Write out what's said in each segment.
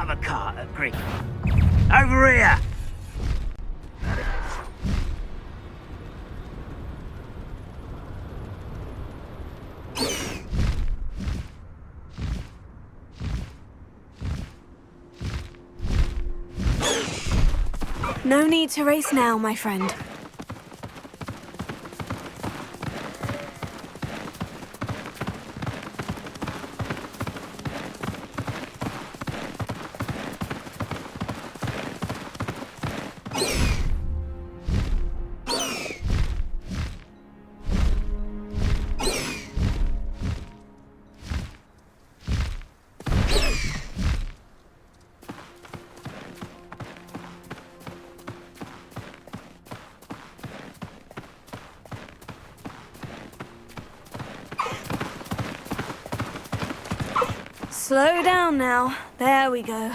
another cart at Greek. Over here! No need to race now, my friend. Slow down now. There we go.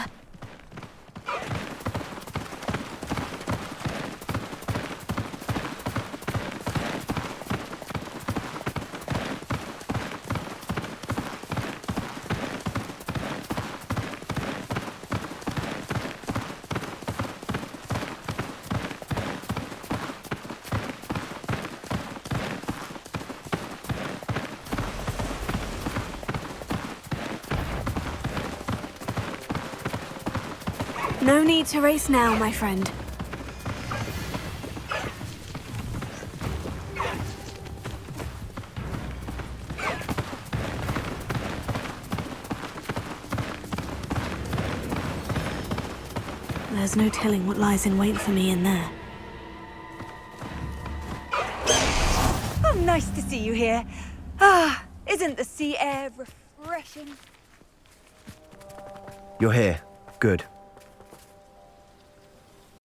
No need to race now, my friend. There's no telling what lies in wait for me in there. Oh, nice to see you here. Ah, isn't the sea air refreshing? You're here. Good.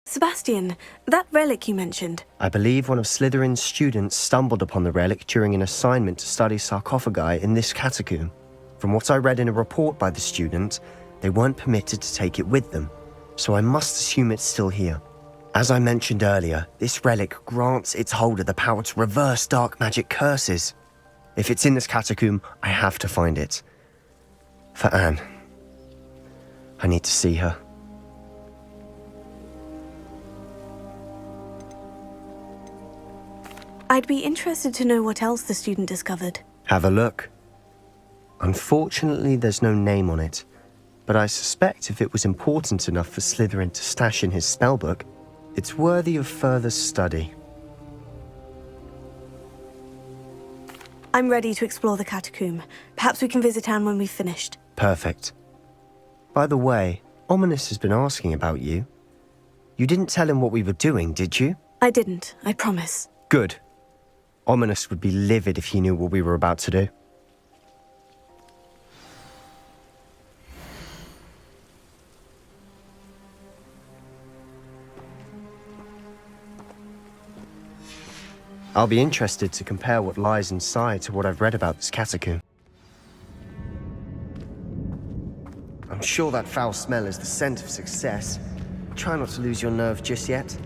Sebastian, that relic you mentioned. I believe one of Slytherin's students stumbled upon the relic during an assignment to study sarcophagi in this catacomb. From what I read in a report by the student, they weren't permitted to take it with them, so I must assume it's still here. As I mentioned earlier, this relic grants its holder the power to reverse dark magic curses. If it's in this catacomb, I have to find it. For Anne. I need to see her. I'd be interested to know what else the student discovered. Have a look. Unfortunately, there's no name on it, but I suspect if it was important enough for Slytherin to stash in his spellbook, it's worthy of further study. I'm ready to explore the catacomb. Perhaps we can visit Anne when we've finished. Perfect. By the way, Ominous has been asking about you. You didn't tell him what we were doing, did you? I didn't, I promise. Good. Ominous would be livid if he knew what we were about to do. I'll be interested to compare what lies inside to what I've read about this catacomb. I'm sure that foul smell is the scent of success. Try not to lose your nerve just yet.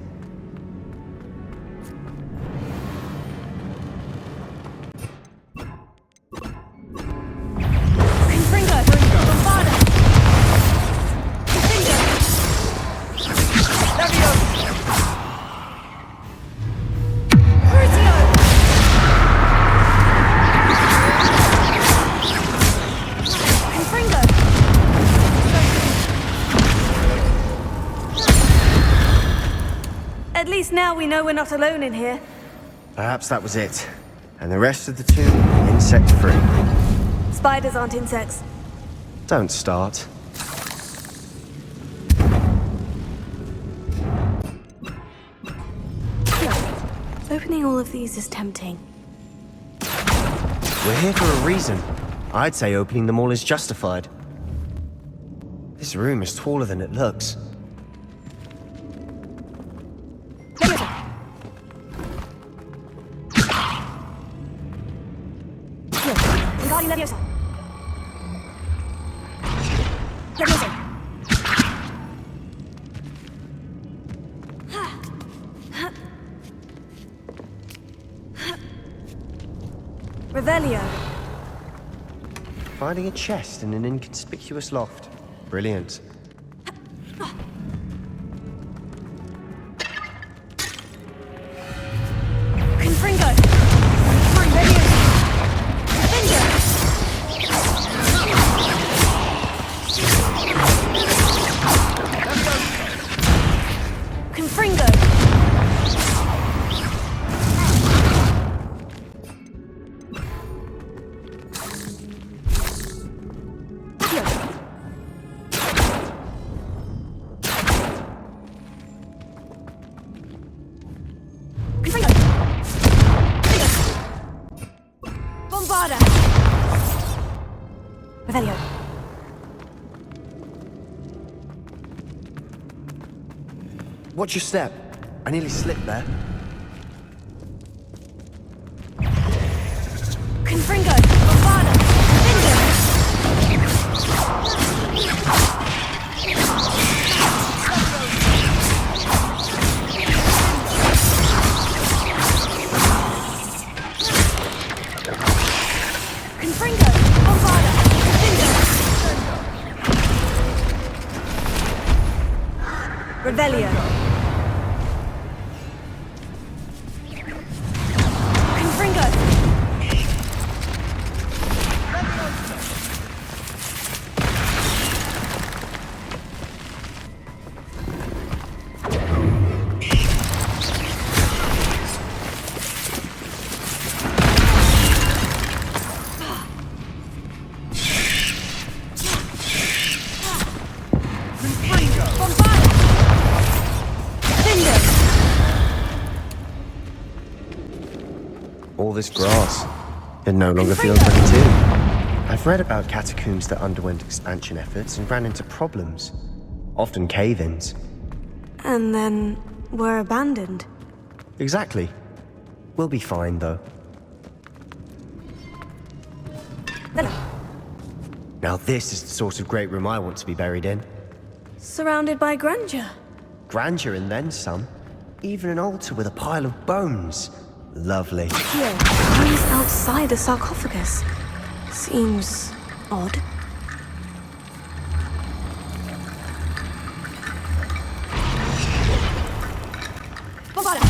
At least now we know we're not alone in here. Perhaps that was it. And the rest of the tomb, insect-free. Spiders aren't insects. Don't start. Opening all of these is tempting. We're here for a reason. I'd say opening them all is justified. This room is taller than it looks. Revelio. Finding a chest in an inconspicuous loft. Brilliant. Bombarda! Revelio. Watch your step. I nearly slipped there. Confringo! Bombarda! Finger! Confringo! Bombarda! Finger! Revelio! Confringo! Bombarda! Finger! All this grass. It no longer feels like a tomb. I've read about catacombs that underwent expansion efforts and ran into problems. Often cave-ins. And then were abandoned. Exactly. We'll be fine, though. Now this is the sort of great room I want to be buried in. Surrounded by grandeur. Grandeur and then some. Even an altar with a pile of bones. Lovely. Here, who's outside a sarcophagus? Seems odd. Bombarda!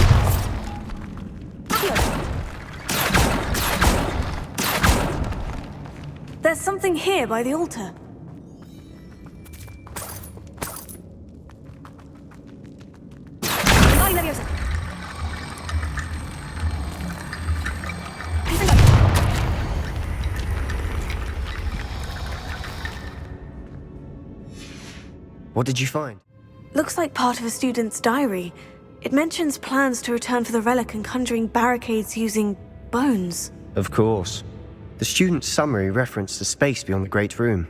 There's something here by the altar. What did you find? Looks like part of a student's diary. It mentions plans to return for the relic and conjuring barricades using bones. Of course. The student's summary referenced the space beyond the Great Room,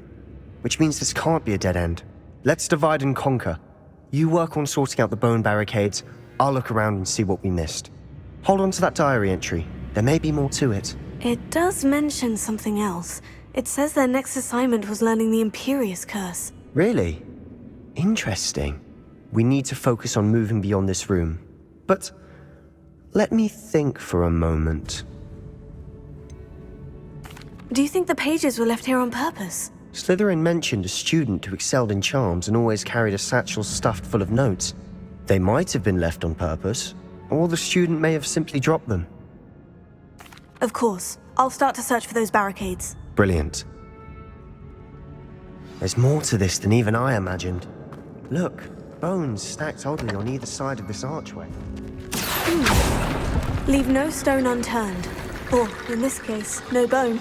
which means this can't be a dead end. Let's divide and conquer. You work on sorting out the bone barricades, I'll look around and see what we missed. Hold on to that diary entry. There may be more to it. It does mention something else. It says their next assignment was learning the Imperious Curse. Really? Interesting. We need to focus on moving beyond this room. But let me think for a moment. Do you think the pages were left here on purpose? Slytherin mentioned a student who excelled in charms and always carried a satchel stuffed full of notes. They might have been left on purpose, or the student may have simply dropped them. Of course. I'll start to search for those barricades. Brilliant. There's more to this than even I imagined. Look, bones stacked oddly on either side of this archway. Leave no stone unturned. Or, in this case, no bone.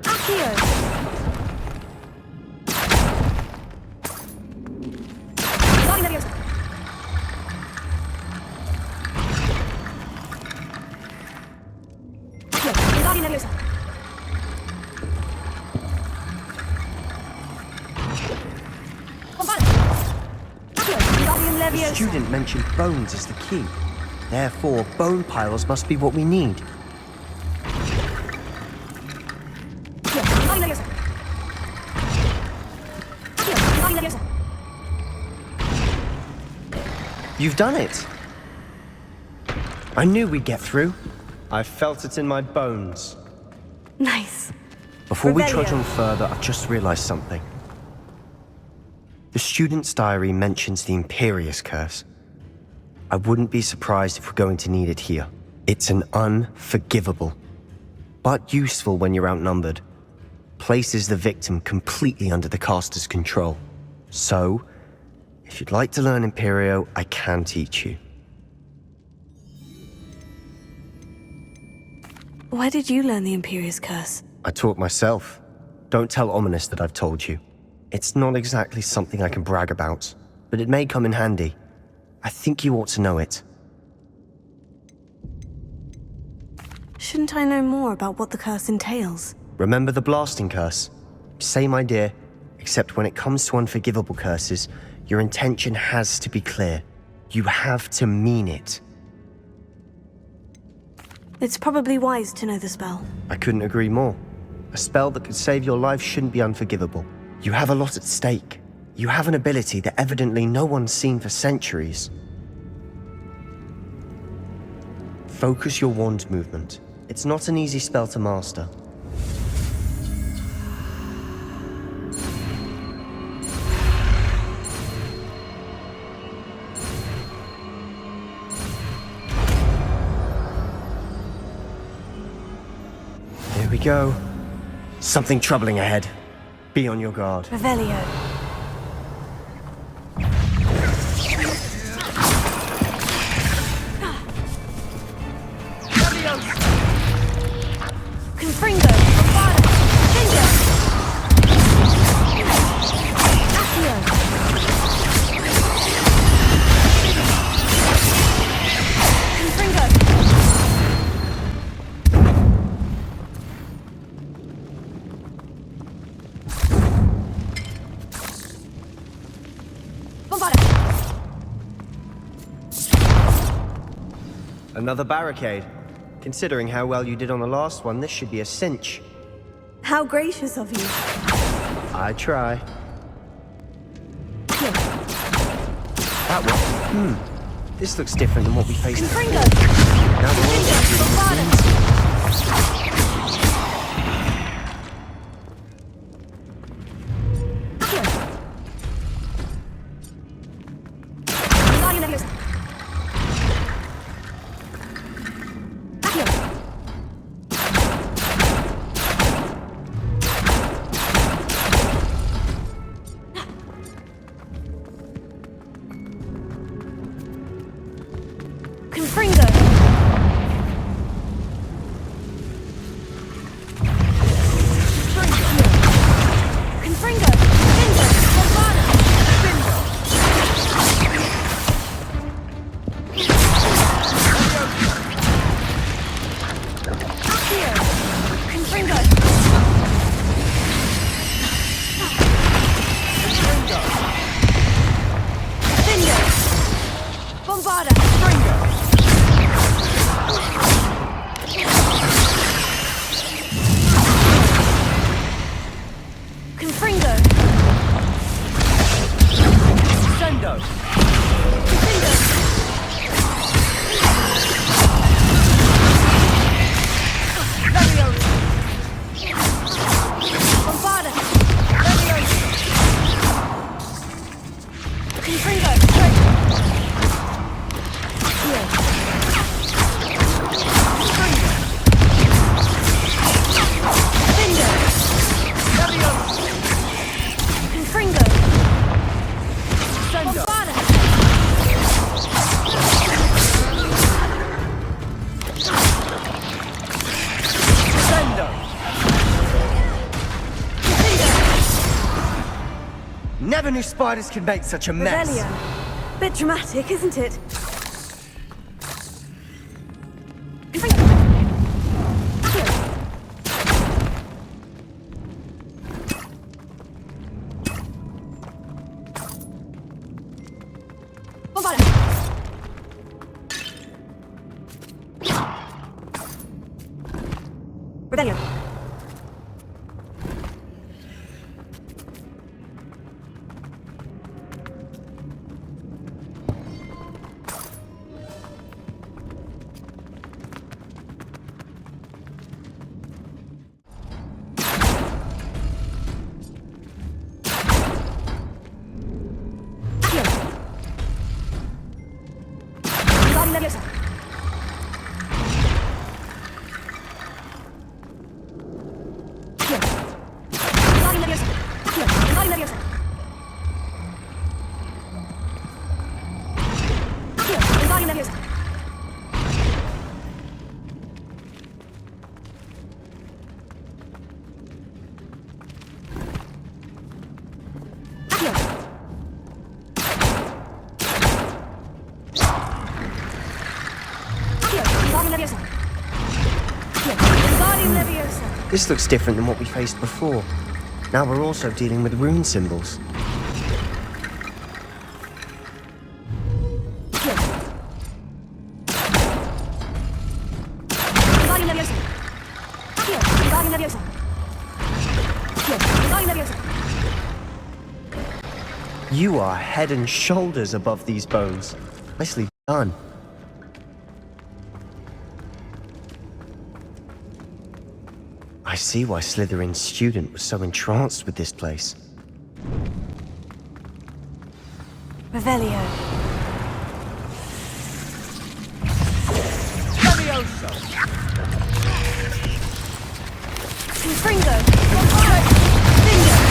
Accio! The student mentioned bones as the key. Therefore, bone piles must be what we need. You've done it! I knew we'd get through. I felt it in my bones. Nice. Before we Revelio. trudge on further, I've just realized something. The student's diary mentions the Imperious Curse. I wouldn't be surprised if we're going to need it here. It's an unforgivable, but useful when you're outnumbered. Places the victim completely under the caster's control. So, if you'd like to learn Imperio, I can teach you. Where did you learn the Imperious Curse? I taught myself. Don't tell Ominous that I've told you. It's not exactly something I can brag about, but it may come in handy. I think you ought to know it. Shouldn't I know more about what the curse entails? Remember the blasting curse? Same idea, except when it comes to unforgivable curses, your intention has to be clear. You have to mean it. It's probably wise to know the spell. I couldn't agree more. A spell that could save your life shouldn't be unforgivable. You have a lot at stake. You have an ability that evidently no one's seen for centuries. Focus your wand movement. It's not an easy spell to master. Here we go. Something troubling ahead. Be on your guard. Revelio. Confringo. Bravado. Finger. Accio. Confringo. Another barricade. Considering how well you did on the last one, this should be a cinch. How gracious of you. I try. That one. This looks different than what we faced before. Confringo. Now we're all Confringo. Confringo. Finger. Bravado. Accio. Confringo. Finger. Bombarda. Confringo. Sendo. Confringo. Bombarda. Confringo. Confringo. Bombarda. Sendo. Never knew spiders could make such a mess. Revelio. Bit dramatic, isn't it? Confringo. Accio. Bombarda. Revelio. Nerviosa. Nerviosa. Nerviosa. Nerviosa. Nerviosa. This looks different than what we faced before. Now we're also dealing with rune symbols. You are head and shoulders above these bones. Nicely done. I see why Slytherin's student was so entranced with this place. Revelio. Levioso! Confringo. Bingo!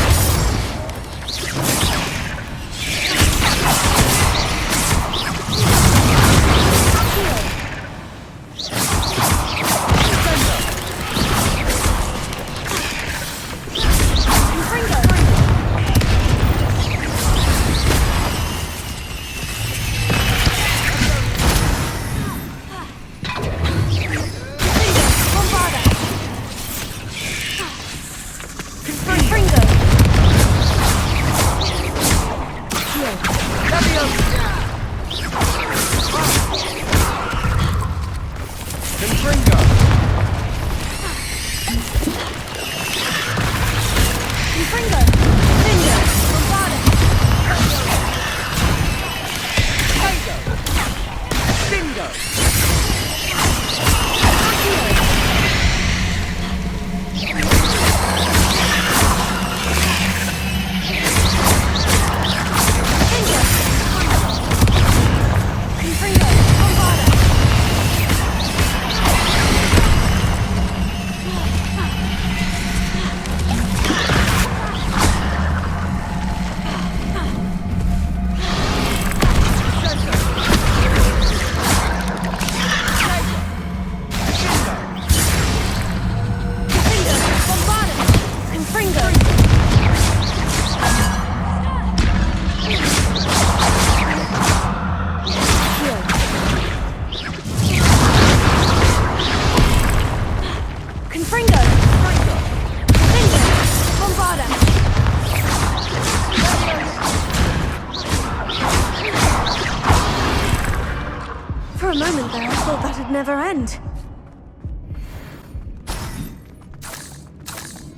For a moment there, I thought that'd never end.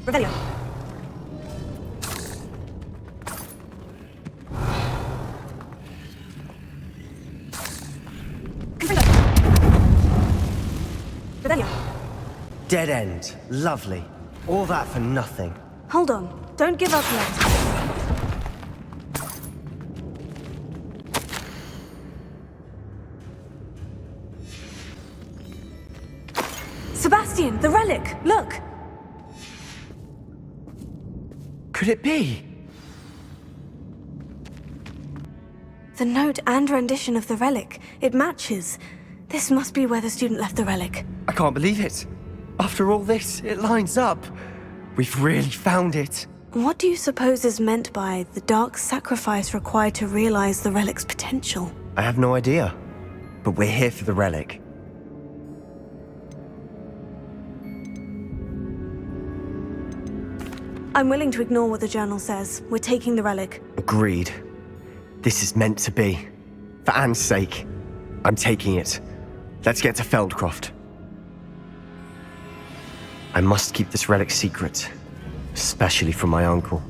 Revelio. Revelio. Dead end. Lovely. All that for nothing. Hold on. Don't give up yet. Sebastian, the relic! Look! Could it be? The note and rendition of the relic. It matches. This must be where the student left the relic. I can't believe it. After all this, it lines up. We've really found it. What do you suppose is meant by the dark sacrifice required to realize the relic's potential? I have no idea. But we're here for the relic. I'm willing to ignore what the journal says. We're taking the relic. Agreed. This is meant to be. For Anne's sake, I'm taking it. Let's get to Feldcroft. I must keep this relic secret, especially from my uncle.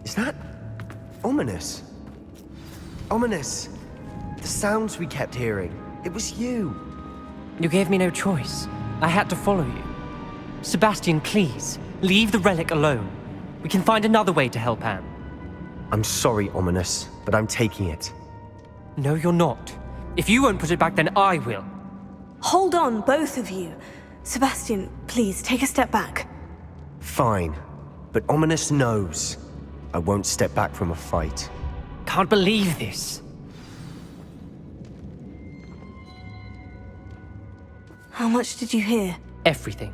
Is that ominous? Ominous. The sounds we kept hearing. It was you. You gave me no choice. I had to follow you. Sebastian, please, leave the relic alone. We can find another way to help Anne. I'm sorry, Ominous, but I'm taking it. No, you're not. If you won't put it back, then I will. Hold on, both of you. Sebastian, please, take a step back. Fine, but Ominous knows I won't step back from a fight. Can't believe this. How much did you hear? Everything.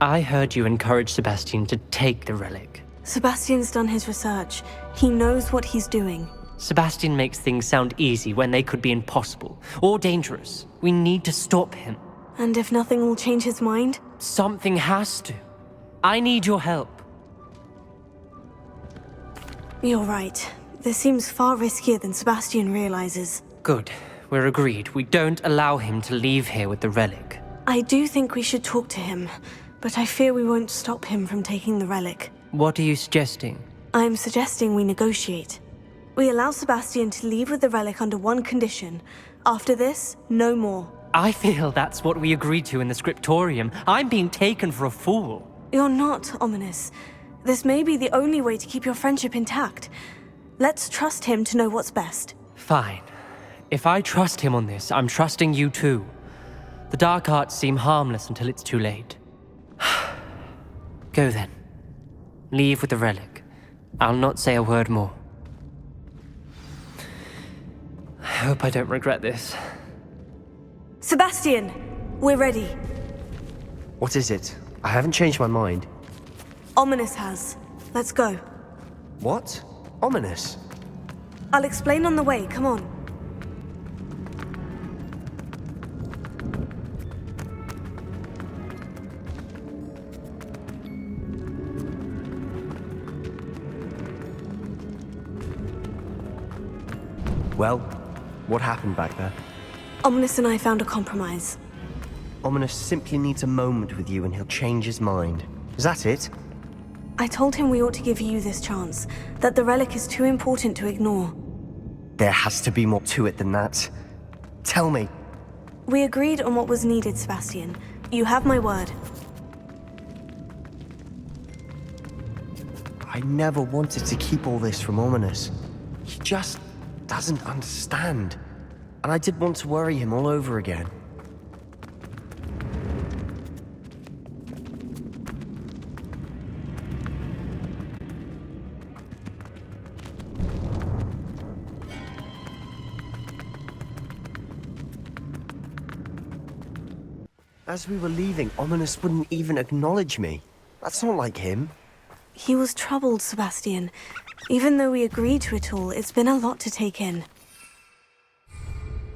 I heard you encourage Sebastian to take the relic. Sebastian's done his research. He knows what he's doing. Sebastian makes things sound easy when they could be impossible or dangerous. We need to stop him. And if nothing will change his mind? Something has to. I need your help. You're right. This seems far riskier than Sebastian realizes. Good. We're agreed. We don't allow him to leave here with the relic. I do think we should talk to him, but I fear we won't stop him from taking the relic. What are you suggesting? I'm suggesting we negotiate. We allow Sebastian to leave with the relic under one condition. After this, no more. I feel that's what we agreed to in the scriptorium. I'm being taken for a fool. You're not, Ominous. This may be the only way to keep your friendship intact. Let's trust him to know what's best. Fine. If I trust him on this, I'm trusting you too. The dark arts seem harmless until it's too late. Go then. Leave with the relic. I'll not say a word more. I hope I don't regret this. Sebastian! We're ready. What is it? I haven't changed my mind. Ominous has. Let's go. What? Ominous? I'll explain on the way, come on. Well, what happened back there? Ominous and I found a compromise. Ominous simply needs a moment with you and he'll change his mind. Is that it? I told him we ought to give you this chance, that the relic is too important to ignore. There has to be more to it than that. Tell me. We agreed on what was needed, Sebastian. You have my word. I never wanted to keep all this from Ominous. He just doesn't understand. And I did want to worry him all over again. As we were leaving, Ominous wouldn't even acknowledge me. That's not like him. He was troubled, Sebastian. Even though we agreed to it all, it's been a lot to take in.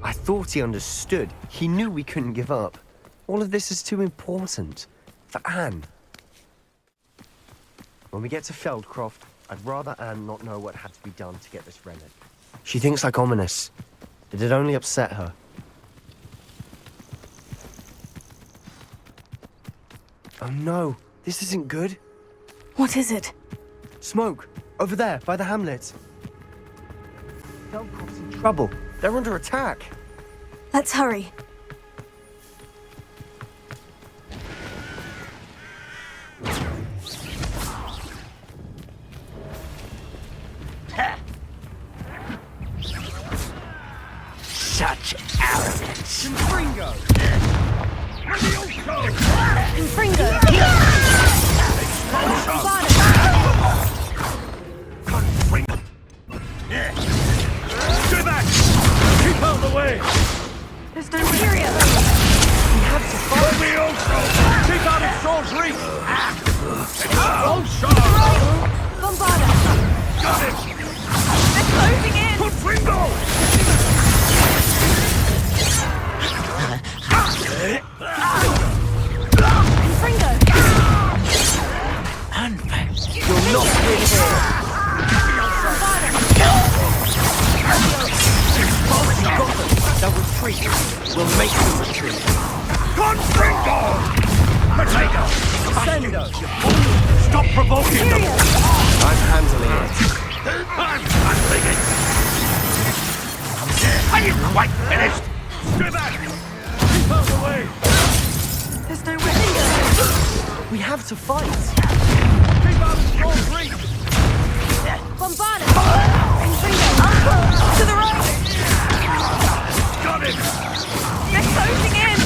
I thought he understood. He knew we couldn't give up. All of this is too important. For Anne. When we get to Feldcroft, I'd rather Anne not know what had to be done to get this relic. She thinks like Ominous. Did it only upset her? Oh no, this isn't good. What is it? Smoke! Over there, by the hamlet. Feldcroft's in trouble. They're under attack. Let's hurry. Such arrogance. Fringo! Fringo! Stay back! Keep out of the way! There's no material! We have to follow me also! Keep out of Shaw's reach! Oh, Shaw! Bombarda! Got it! They're closing in! Put Fringo! Fringo! You're not really here! They'll retreat. We'll make them retreat. Confringo! Potato! Sendo! Stop provoking them! I'm handling it. I'm handling it! Are you quite finished? Stay back! Keep out of the way! There's no way! We have to fight. Keep out of Shaw's reach! Bombarda! Fringo! To the right! Got it! They're closing in!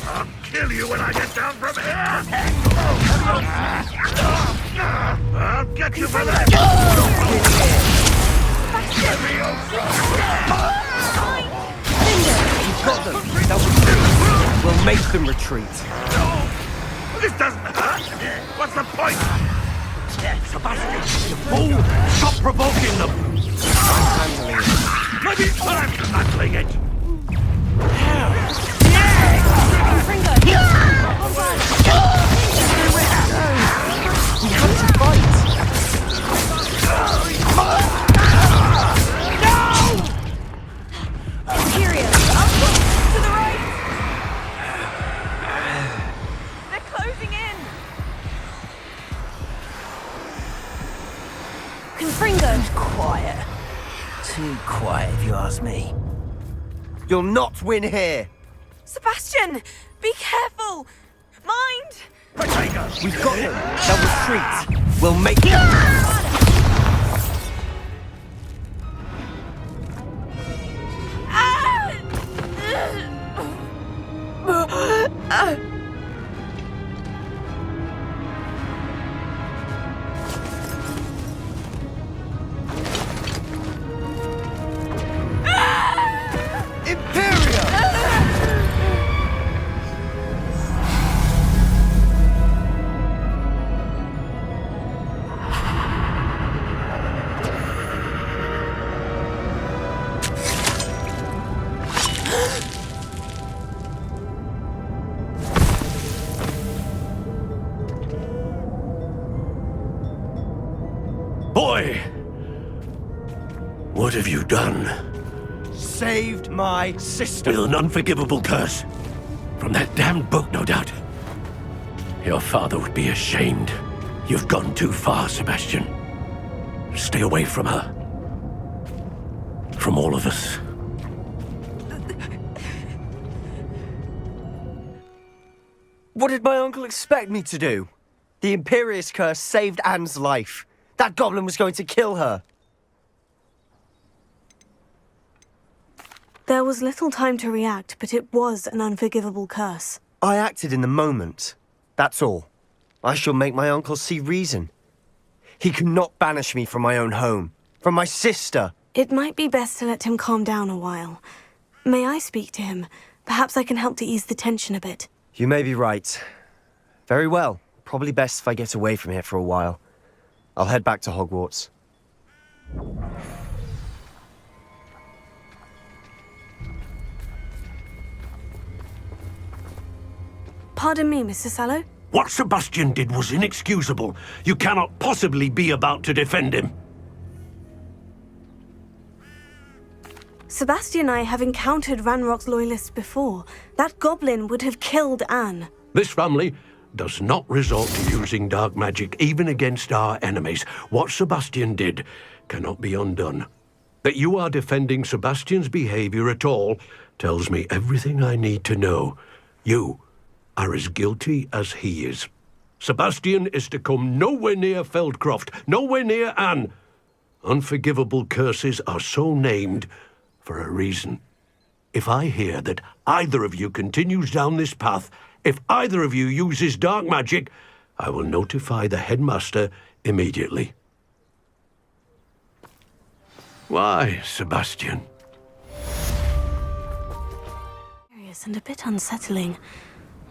I'll kill you when I get down from here! I'll get you for that! We've got them. They'll retreat. We'll make them retreat. No! This doesn't hurt! What's the point? Sebastian, you fool! Stop provoking them! I'm handling it. Maybe I'm handling it! Confringo! Quiet. Too quiet, if you ask me. You'll not win here. Sebastian! Be careful! Mind! Potatoes! We've got them. They'll retreat. We'll make it. Boy! What have you done? Saved my sister. With an unforgivable curse. From that damned book, no doubt. Your father would be ashamed. You've gone too far, Sebastian. Stay away from her. From all of us. What did my uncle expect me to do? The Imperious curse saved Anne's life. That goblin was going to kill her. There was little time to react, but it was an unforgivable curse. I acted in the moment. That's all. I shall make my uncle see reason. He cannot banish me from my own home, from my sister. It might be best to let him calm down a while. May I speak to him? Perhaps I can help to ease the tension a bit. You may be right. Very well. Probably best if I get away from here for a while. I'll head back to Hogwarts. Pardon me, Mr. Sallow? What Sebastian did was inexcusable. You cannot possibly be about to defend him. Sebastian and I have encountered Ranrock's loyalists before. That goblin would have killed Anne. This family does not resort to using dark magic even against our enemies. What Sebastian did cannot be undone. That you are defending Sebastian's behavior at all tells me everything I need to know. You are as guilty as he is. Sebastian is to come nowhere near Feldcroft, nowhere near Anne. Unforgivable curses are so named for a reason. If I hear that either of you continues down this path, if either of you uses dark magic, I will notify the headmaster immediately. Why, Sebastian? Curious and a bit unsettling.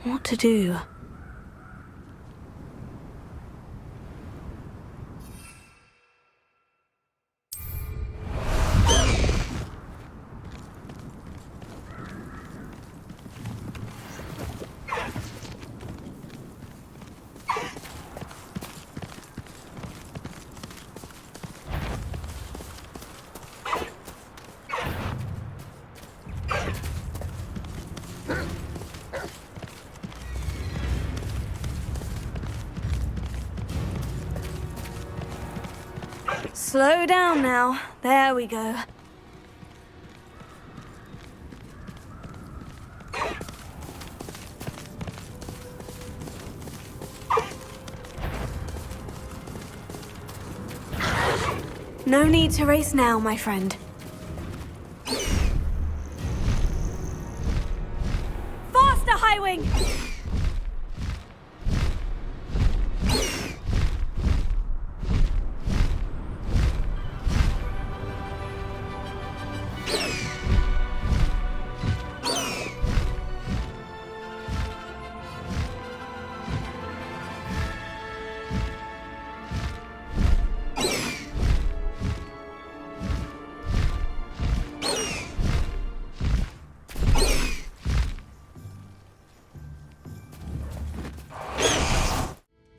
What to do? Slow down now. There we go. No need to race now, my friend. Faster, Highwing!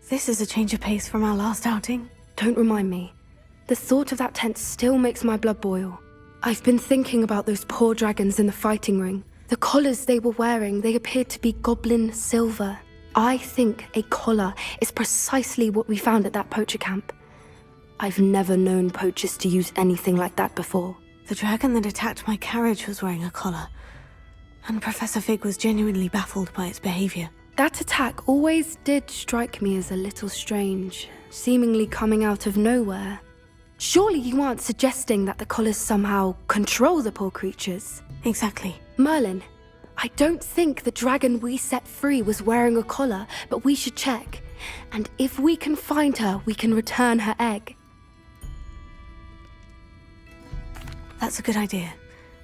This is a change of pace from our last outing. Don't remind me. The thought of that tent still makes my blood boil. I've been thinking about those poor dragons in the fighting ring. The collars they were wearing, they appeared to be goblin silver. I think a collar is precisely what we found at that poacher camp. I've never known poachers to use anything like that before. The dragon that attacked my carriage was wearing a collar, and Professor Fig was genuinely baffled by its behavior. That attack always did strike me as a little strange, seemingly coming out of nowhere. Surely you aren't suggesting that the collars somehow control the poor creatures? Exactly. Merlin, I don't think the dragon we set free was wearing a collar, but we should check. And if we can find her, we can return her egg. That's a good idea.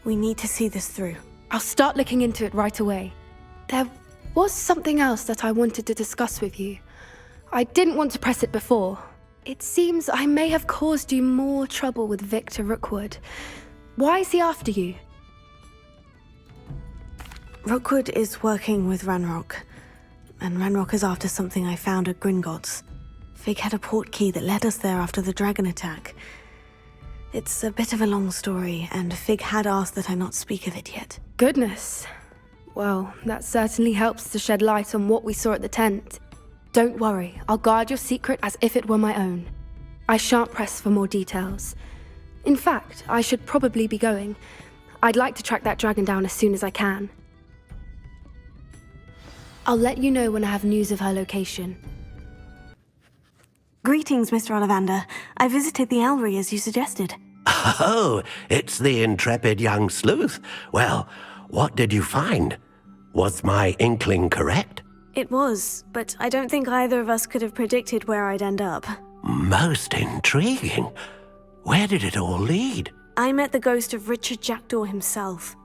We need to see this through. I'll start looking into it right away. There was something else that I wanted to discuss with you. I didn't want to press it before. It seems I may have caused you more trouble with Victor Rookwood. Why is he after you? Rookwood is working with Ranrock, and Ranrock is after something I found at Gringotts. Fig had a port key that led us there after the dragon attack. It's a bit of a long story, and Fig had asked that I not speak of it yet. Goodness. Well, that certainly helps to shed light on what we saw at the tent. Don't worry, I'll guard your secret as if it were my own. I shan't press for more details. In fact, I should probably be going. I'd like to track that dragon down as soon as I can. I'll let you know when I have news of her location. Greetings, Mr. Ollivander. I visited the Owlry as you suggested. Oh, it's the intrepid young sleuth. Well, what did you find? Was my inkling correct? It was, but I don't think either of us could have predicted where I'd end up. Most intriguing. Where did it all lead? I met the ghost of Richard Jackdaw himself.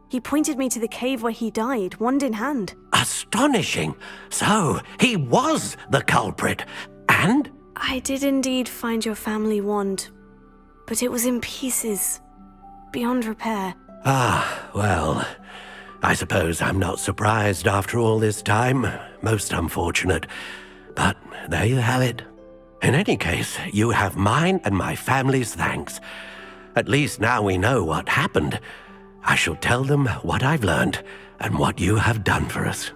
He pointed me to the cave where he died, wand in hand. Astonishing. So, he was the culprit. And? I did indeed find your family wand, but it was in pieces, beyond repair. Ah, well, I suppose I'm not surprised after all this time. Most unfortunate. But there you have it. In any case, you have mine and my family's thanks. At least now we know what happened. I shall tell them what I've learned and what you have done for us.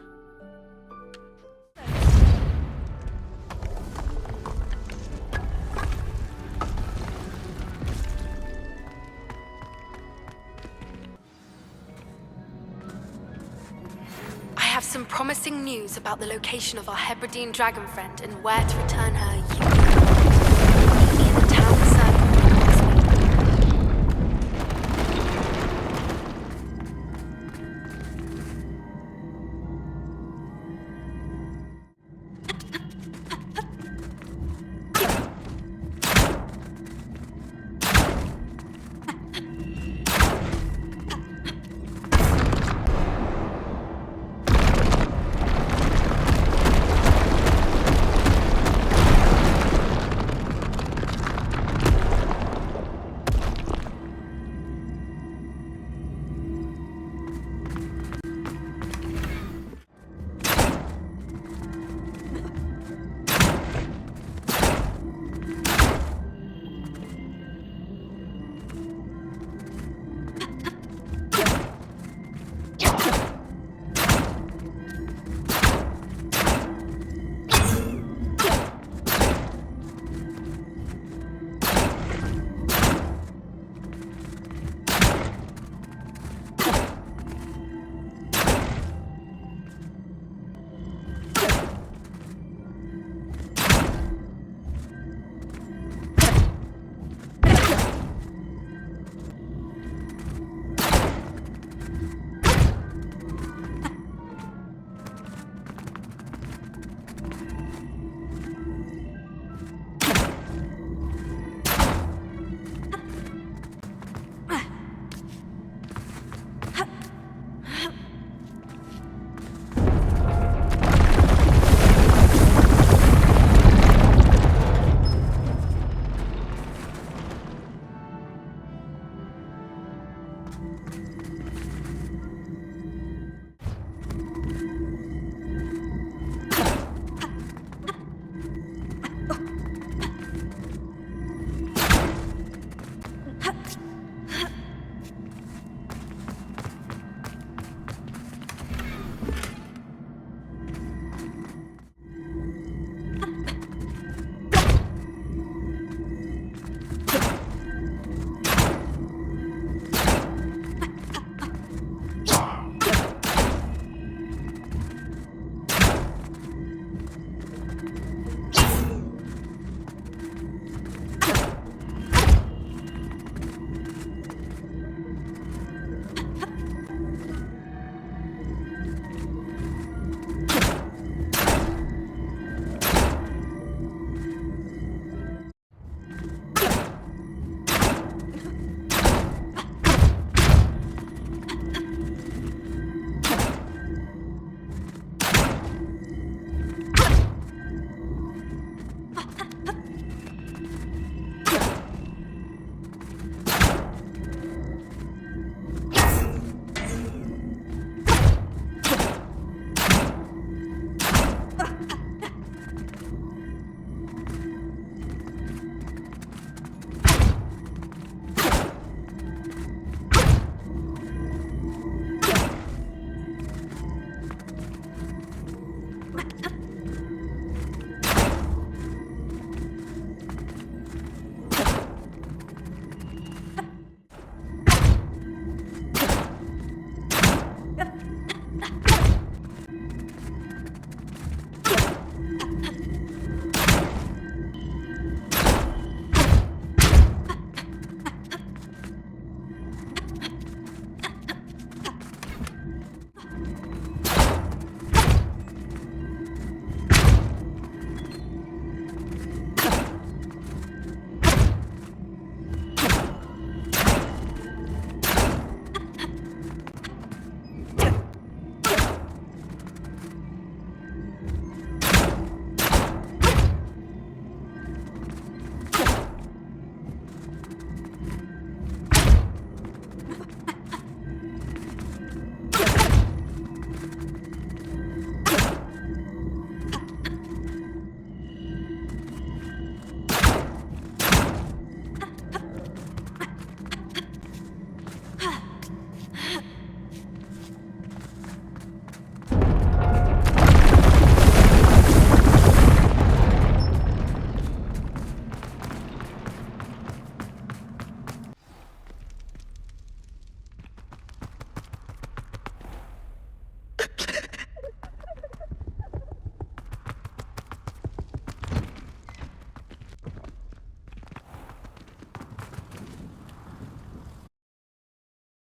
I have some promising news about the location of our Hebridean dragon friend and where to return her. Meet me in the town circle next week.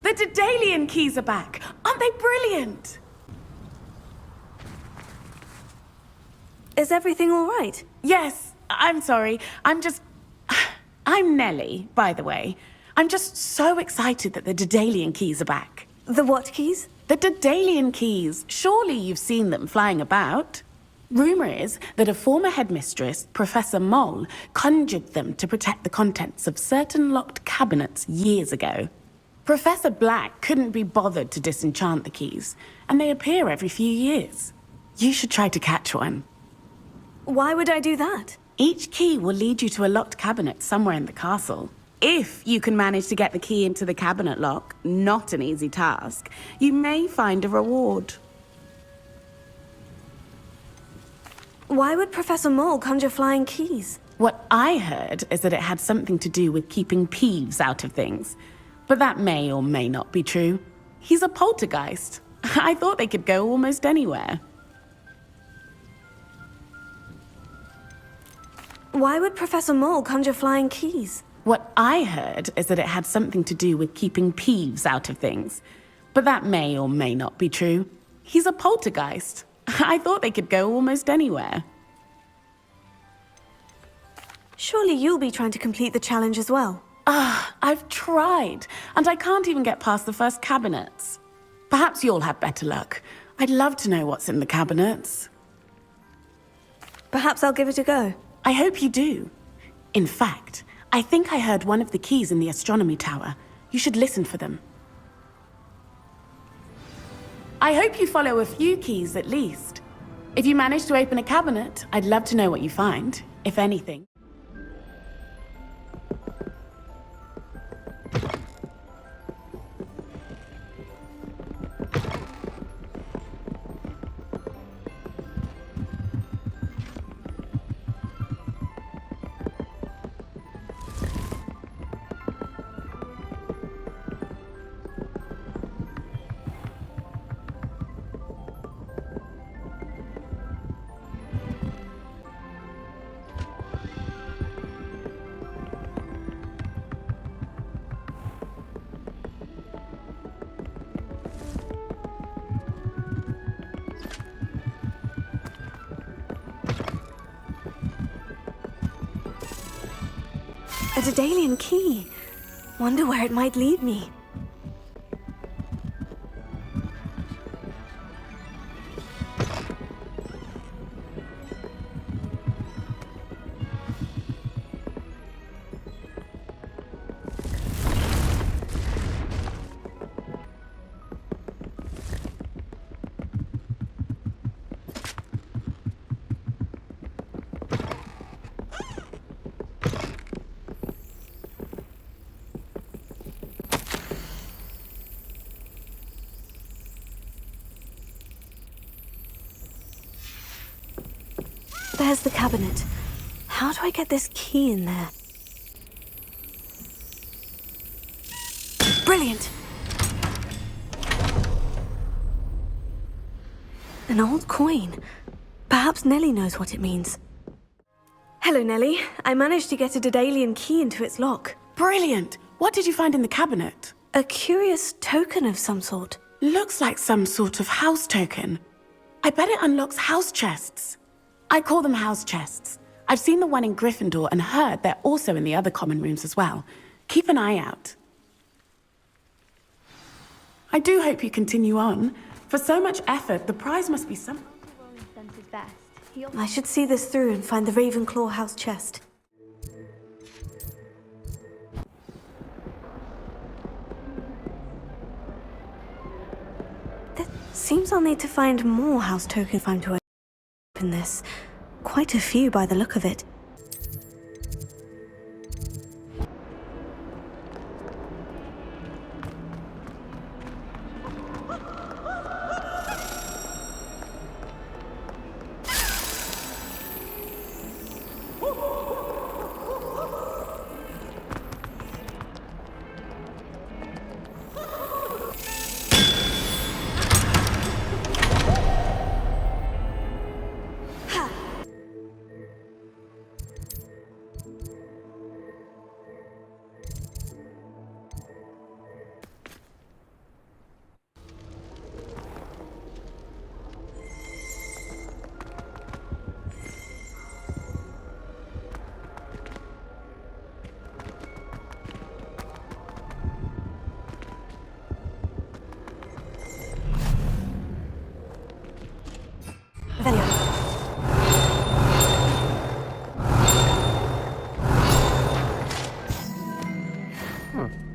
The Daedalian keys are back! Aren't they brilliant? Is everything all right? Yes, I'm sorry. I'm Nellie, by the way. I'm just so excited that the Daedalian keys are back. The what keys? The Daedalian keys. Surely you've seen them flying about. Rumour is that a former headmistress, Professor Moll, conjured them to protect the contents of certain locked cabinets years ago. Professor Black couldn't be bothered to disenchant the keys, and they appear every few years. You should try to catch one. Why would I do that? Each key will lead you to a locked cabinet somewhere in the castle. If you can manage to get the key into the cabinet lock, not an easy task, you may find a reward. Why would Professor Moll conjure flying keys? What I heard is that it had something to do with keeping Peeves out of things. But that may or may not be true. He's a poltergeist. I thought they could go almost anywhere. Why would Professor Moll conjure flying keys? What I heard is that it had something to do with keeping Peeves out of things. But that may or may not be true. He's a poltergeist. I thought they could go almost anywhere. Surely you'll be trying to complete the challenge as well. I've tried, and I can't even get past the first cabinets. Perhaps you'll have better luck. I'd love to know what's in the cabinets. Perhaps I'll give it a go. I hope you do. In fact, I think I heard one of the keys in the astronomy tower. You should listen for them. I hope you follow a few keys at least. If you manage to open a cabinet, I'd love to know what you find, if anything. A Daedalian key. Wonder where it might lead me. There's the cabinet. How do I get this key in there? Brilliant! An old coin. Perhaps Nellie knows what it means. Hello, Nellie. I managed to get a Daedalian key into its lock. Brilliant! What did you find in the cabinet? A curious token of some sort. Looks like some sort of house token. I bet it unlocks house chests. I call them house chests. I've seen the one in Gryffindor and heard they're also in the other common rooms as well. Keep an eye out. I do hope you continue on. For so much effort, the prize must be something. I should see this through and find the Ravenclaw house chest. It seems I'll need to find more house tokens if I'm to open this. Quite a few by the look of it. Revelio.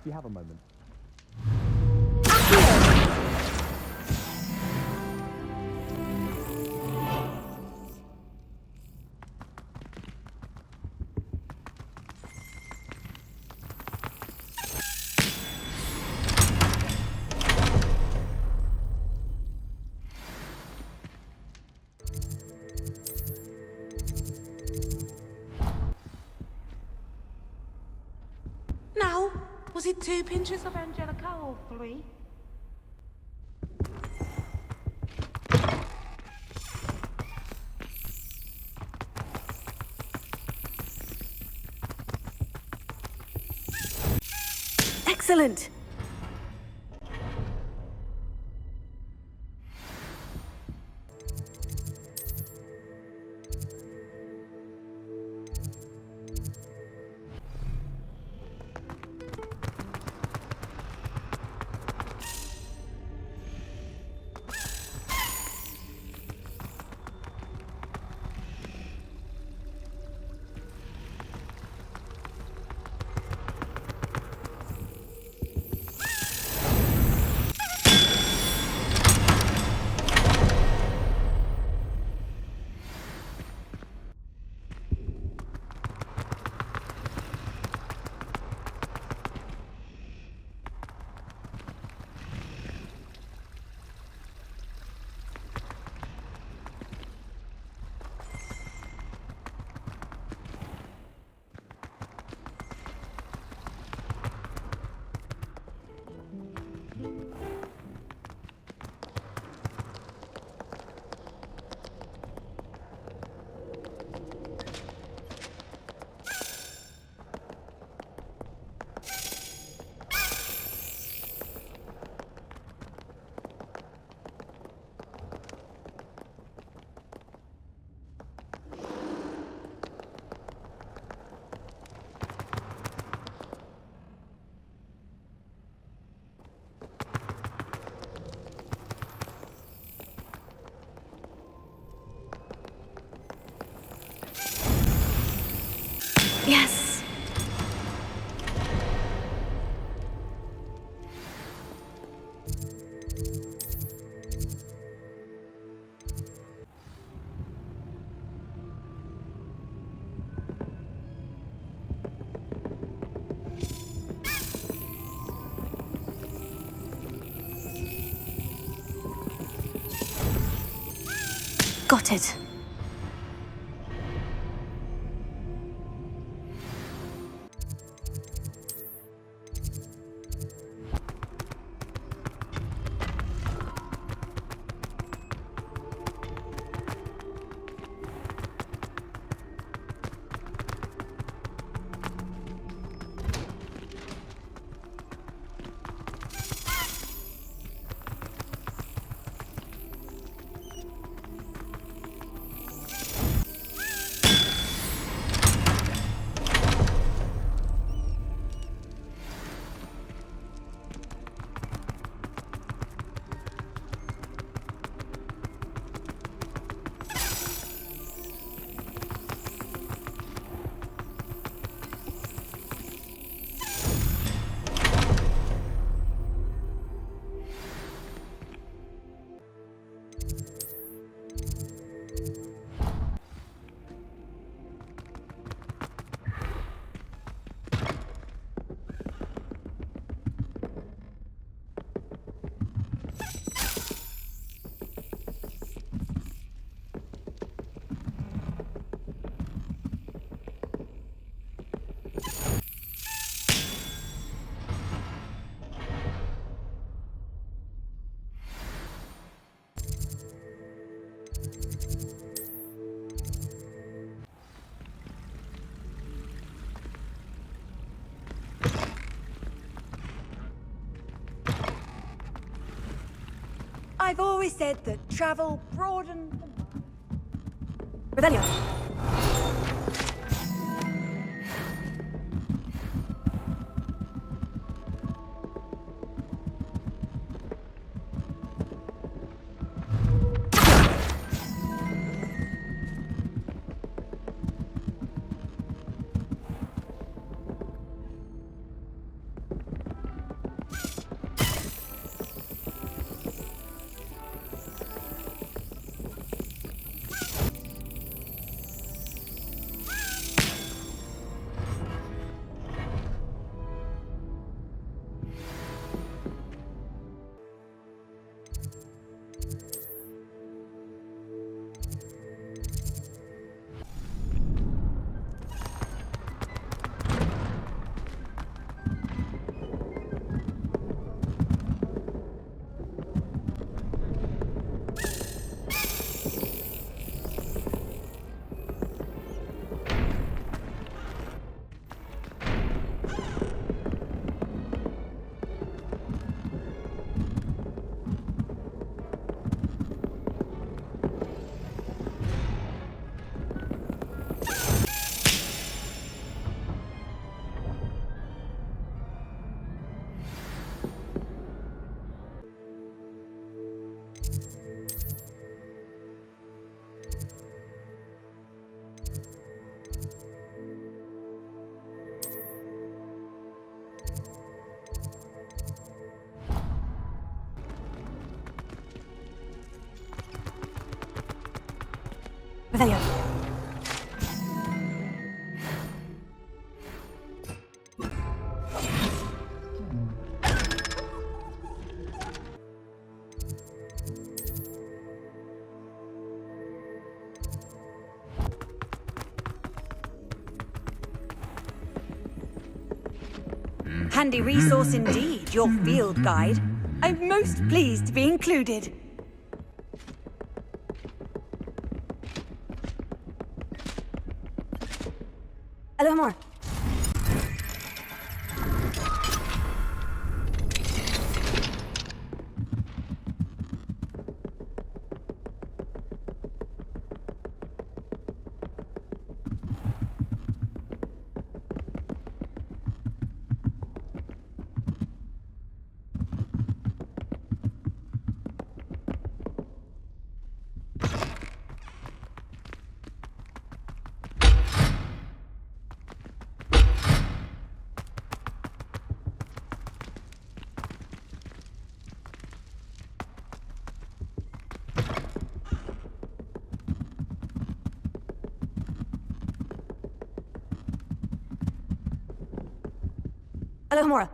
Do you have a moment? Now, was it 2 pinches of Angelica or 3? Excellent! spotted. I've always said that travel broadens the mind. Rebellion. Rebellion. Handy resource indeed, your field guide. I'm most pleased to be included. Hello, more. Hello, Hamura.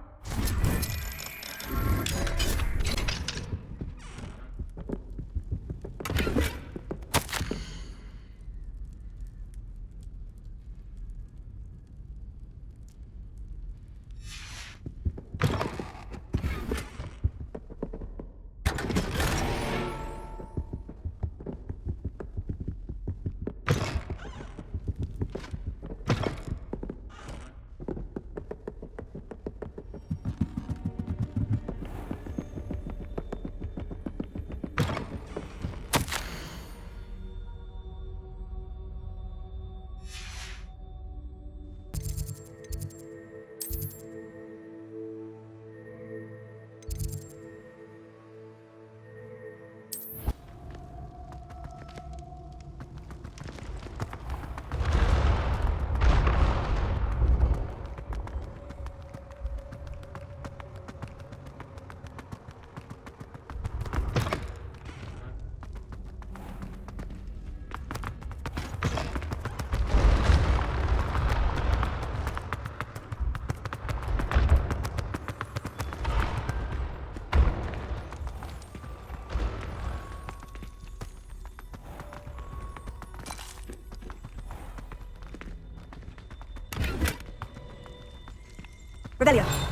Revelio.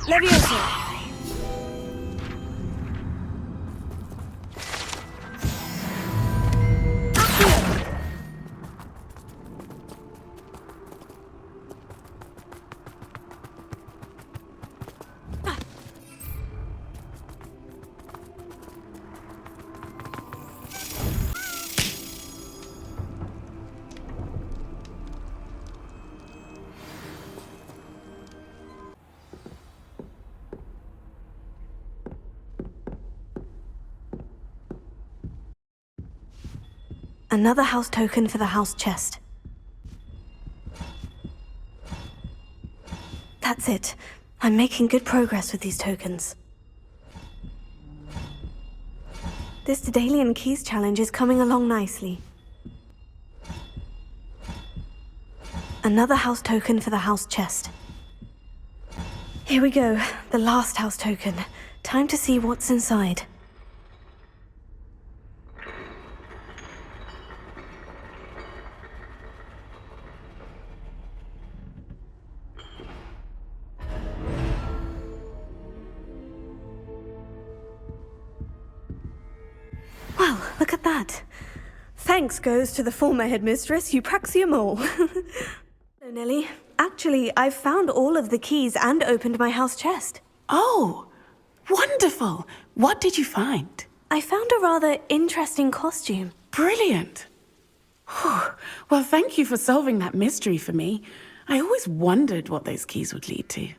Levioso. Another house token for the house chest. That's it. I'm making good progress with these tokens. This Daedalian Keys challenge is coming along nicely. Another house token for the house chest. Here we go, the last house token. Time to see what's inside. Well, look at that. Thanks goes to the former headmistress, Eupraxia Mole. Hello, Nellie. Actually, I've found all of the keys and opened my house chest. Oh, wonderful. What did you find? I found a rather interesting costume. Brilliant. Whew. Well, thank you for solving that mystery for me. I always wondered what those keys would lead to.